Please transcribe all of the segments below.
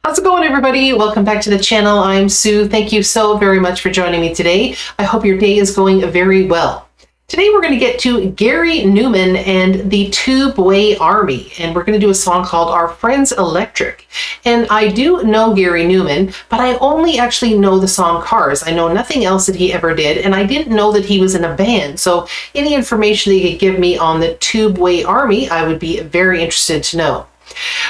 How's it going, everybody? Welcome back to the channel. I'm Sue. Thank you so very much for joining me today. I hope your day is going very well. Today we're going to get to Gary Numan and the Tubeway Army, and we're going to do a song called Arefriendselectric. And I do know Gary Numan, but I only actually know the song Cars. I know nothing else that he ever did, and I didn't know that he was in a band. So any information that you could give me on the Tubeway Army, I would be very interested to know.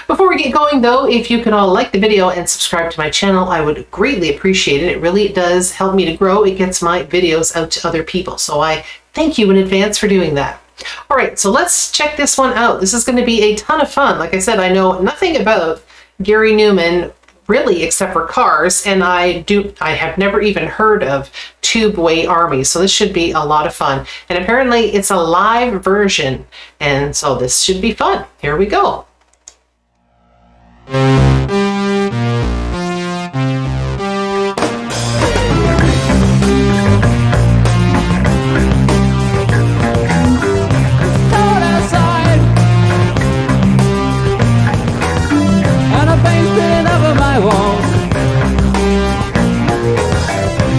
Before we get going though, if you could all like the video and subscribe to my channel, I would greatly appreciate it. It really does help me to grow. It gets my videos out to other people. So I thank you in advance for doing that. All right, so let's check this one out. This is going to be a ton of fun. Like I said, I know nothing about Gary Numan really except for Cars, and I have never even heard of Tubeway Army, so this should be a lot of fun. And apparently it's a live version, and so this should be fun. Here we go.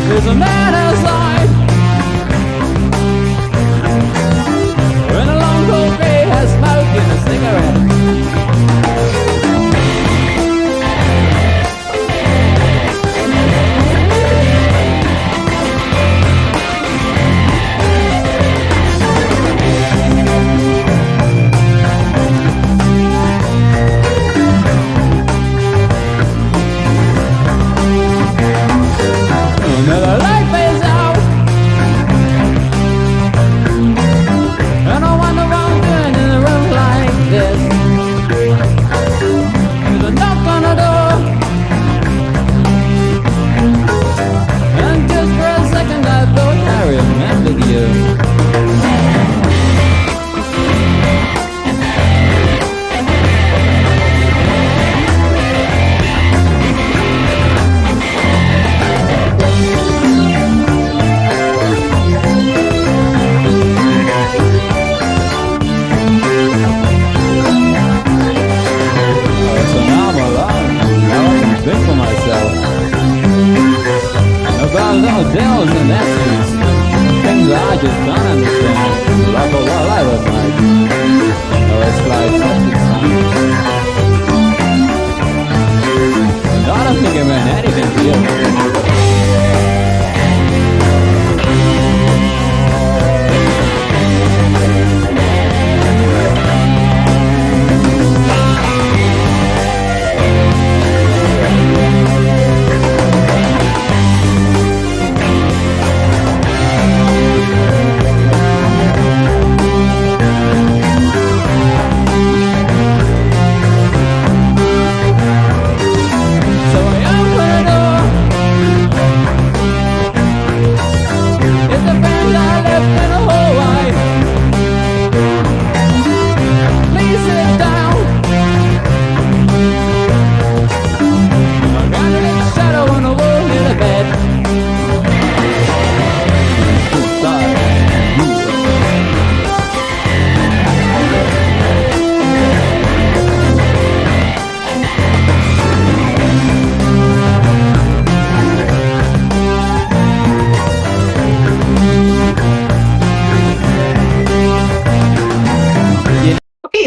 There's a man outside, when a long cold day has smoking a cigarette. Another light fades out, and I wonder what I'm doing in a room like this. There's a knock on the door, and just for a second I thought I remembered you. About no deals and essays, things that I just don't understand, like a whatever might be, or it's like something. And I don't think it meant anything to you.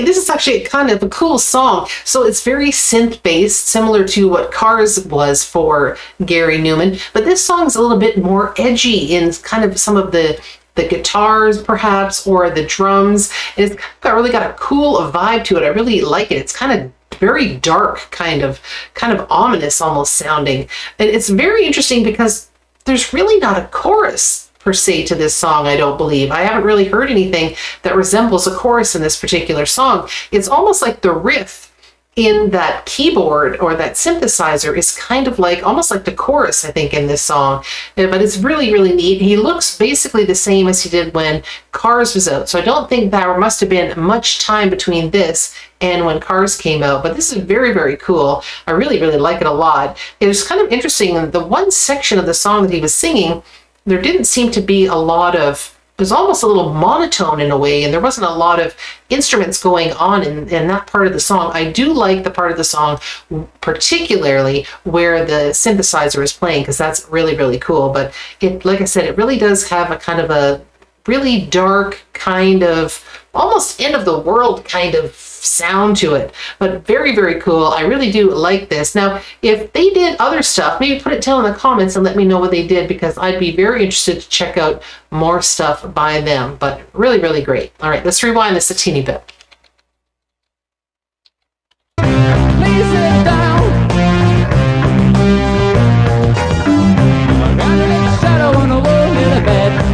This is actually kind of a cool song. So it's very synth-based, similar to what Cars was for Gary Numan. But this song is a little bit more edgy in kind of some of the guitars, perhaps, or the drums. And it's really got a cool vibe to it. I really like it. It's kind of very dark, kind of ominous almost sounding. And it's very interesting because there's really not a chorus per se to this song, I don't believe. I haven't really heard anything that resembles a chorus in this particular song. It's almost like the riff in that keyboard or that synthesizer is kind of like, almost like the chorus, I think, in this song. But it's really, really neat. He looks basically the same as he did when Cars was out. So I don't think there must have been much time between this and when Cars came out. But this is very, very cool. I really, really like it a lot. It was kind of interesting. The one section of the song that he was singing, there didn't seem to be a lot of was almost a little monotone in a way, and there wasn't a lot of instruments going on in that part of the song. I do like the part of the song, particularly where the synthesizer is playing, because that's really, really cool. But it, like I said, it really does have a kind of a really dark kind of almost end of the world kind of sound to it, but very, very cool. I really do like this. Now, if they did other stuff, maybe put it down in the comments and let me know what they did, because I'd be very interested to check out more stuff by them. But really, really great. All right, let's rewind this a teeny bit. Please sit down. I got a little shadow on the wall near the bed.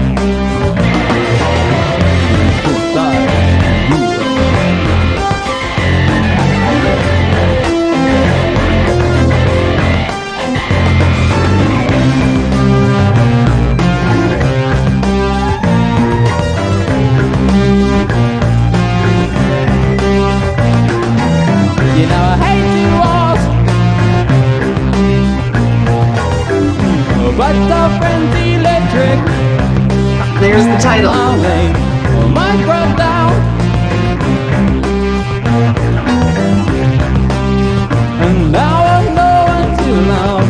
You know I hate you all, but the friend's electric. There's the title. Mine broke down, and now I'm going too long.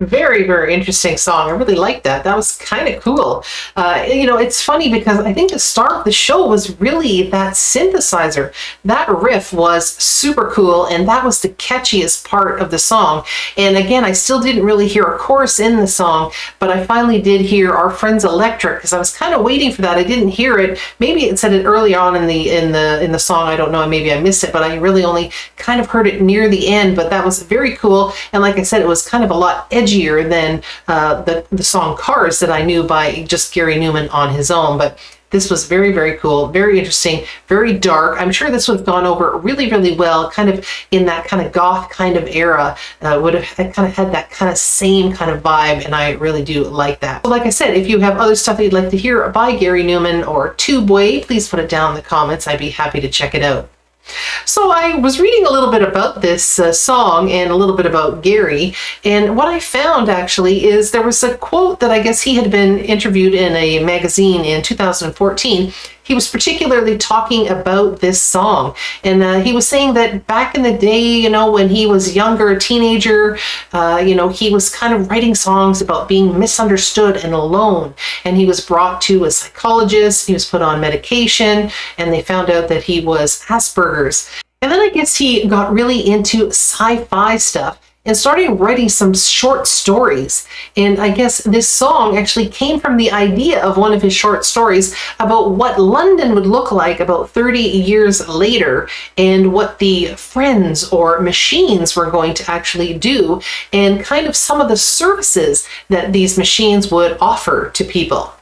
Very, very interesting song. I really liked that. That was kind of cool. You know, it's funny because I think the star of the show was really that synthesizer. That riff was super cool, and that was the catchiest part of the song. And again, I still didn't really hear a chorus in the song, but I finally did hear Our Friends Electric, because I was kind of waiting for that. I didn't hear it. Maybe it said it early on in the song. I don't know. Maybe I missed it, but I really only kind of heard it near the end. But that was very cool. And like I said, it was kind of a lot edgier than the song Cars that I knew by just Gary Numan on his own. But this was very, very cool, very interesting, very dark. I'm sure this would have gone over really, really well, kind of in that kind of goth kind of era. Would have kind of had that kind of same kind of vibe, and I really do like that. So like I said, if you have other stuff that you'd like to hear by Gary Numan or Tubeway, please put it down in the comments. I'd be happy to check it out. So I was reading a little bit about this song and a little bit about Gary, and what I found actually is there was a quote that I guess he had been interviewed in a magazine in 2014. He was particularly talking about this song, and he was saying that back in the day, you know, when he was younger, a teenager, you know, he was kind of writing songs about being misunderstood and alone, and he was brought to a psychologist. He was put on medication, and they found out that he was Asperger's. And then I guess he got really into sci-fi stuff. and started writing some short stories. And I guess this song actually came from the idea of one of his short stories about what London would look like about 30 years later, and what the friends or machines were going to actually do, and kind of some of the services that these machines would offer to people.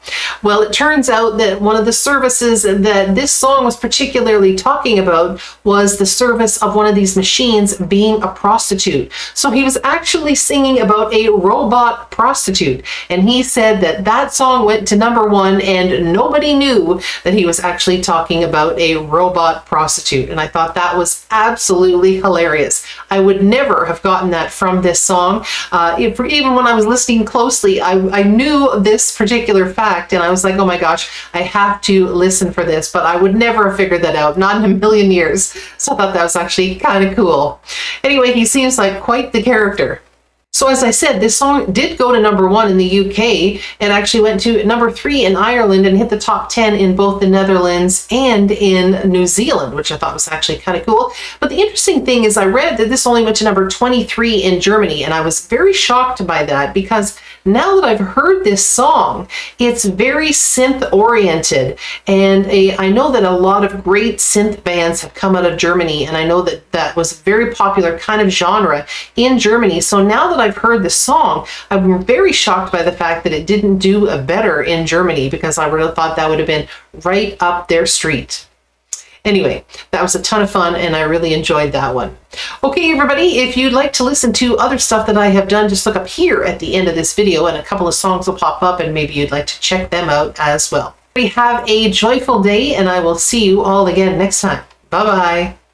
Well, it turns out that one of the services that this song was particularly talking about was the service of one of these machines being a prostitute. So he was actually singing about a robot prostitute, and he said that that song went to #1 and nobody knew that he was actually talking about a robot prostitute. And I thought that was absolutely hilarious. I would never have gotten that from this song. Even when I was listening closely, I knew this particular fact, and I was like, oh my gosh, I have to listen for this, but I would never have figured that out, not in a million years. So I thought that was actually kind of cool. Anyway, he seems like quite the character. So as I said, this song did go to #1 in the UK. It actually went to #3 in Ireland and hit the top 10 in both the Netherlands and in New Zealand, which I thought was actually kind of cool. But the interesting thing is I read that this only went to #23 in Germany, and I was very shocked by that, because now that I've heard this song, it's very synth oriented. And I know that a lot of great synth bands have come out of Germany, and I know that that was a very popular kind of genre in Germany. So now that I've heard the song, I'm very shocked by the fact that it didn't do better in Germany, because I would have thought that would have been right up their street. Anyway, that was a ton of fun, and I really enjoyed that one. Okay, everybody, if you'd like to listen to other stuff that I have done, just look up here at the end of this video, and a couple of songs will pop up, and maybe you'd like to check them out as well. Have a joyful day, and I will see you all again next time. Bye-bye.